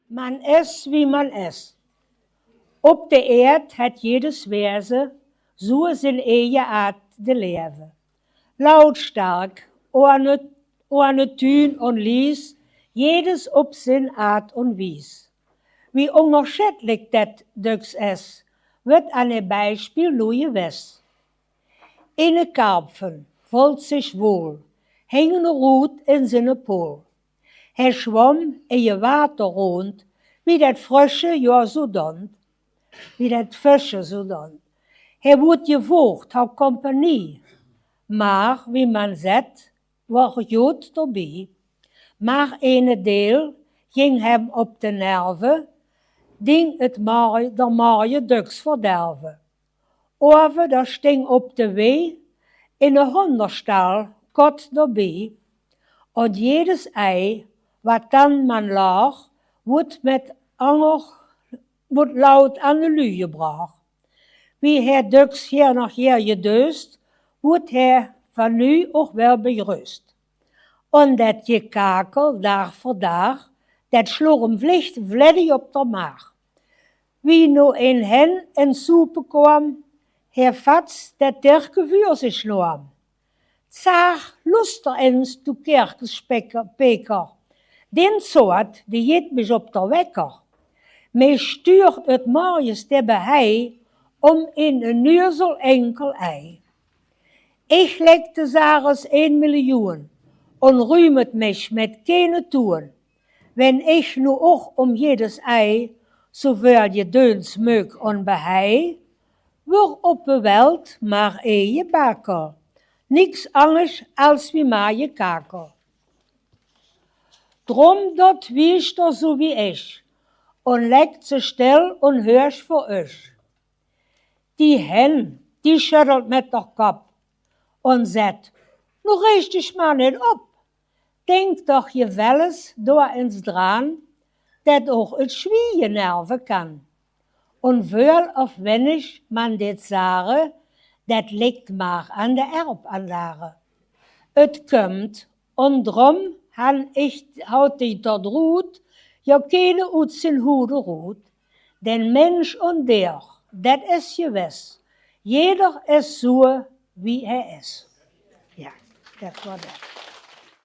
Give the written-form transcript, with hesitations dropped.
Man ist, wie man ist. Op de Erd hat jedes Wesen so zijn eigen Art de leven. Lautstark, ohne Tün und Lies, jedes op zijn Art und Wies. Wie unterschiedlich dat dus is, wird an een Beispiel nu gewes. Eine Karpfen voelt sich wohl, hängende Rut in seine Pool. Hij schwamm in je Water rond, wie dat Frösche ja so dont, wie dat Fische so dont. Hij wordt gevoegd, hou Kompanie, maar wie man zet, wordt goed dabei. Maar ene deel ging hem op de nerven, ding het der maaie duks verderven. Over daar sting op de wee, in een honderstal, kot dabei. En jedes ei, wat dan man lag, wordt laut aan de lue gebracht. Wie hij duks hier nog hier gedeust, wordt hij van nu ook wel berust. En dat gekakel dag voor dag, dat sloeg hem vledig op de maag. Wie nu in hen in soepen kwam, hij vats dat dergevuur zich sloam. Zag luster eens toe kerkespeker, den soort die jet mich op der wekker. Me stuurt het mooiste behei, in een neuzel enkel ei. Ich legte Sares 1 Million und rühmet mich mit keine Tun. Wenn ich nu auch jedes Ei, so wär je döns mög und behei, wür op de Welt maar je bakker. Nix anders als wie maar je kakel. Drum dort wiest er so wie ich und legt se still und hörst vor euch. Die Hen, die schüttelt mit der Kopf und sagt, nu richt dich mal nicht op. Denk doch je welles door ins Dran, dat auch het Schwiege nerven kann. Und wöl auf wenig man dit sage, dat liegt maar an der Erbanlage. Et kommt, und drum haut die dort ruht, ja keine Utzin Hude ruht, denn Mensch und der, dat is gewiss. Jeder ist so, wie er ist. Ja, das war das.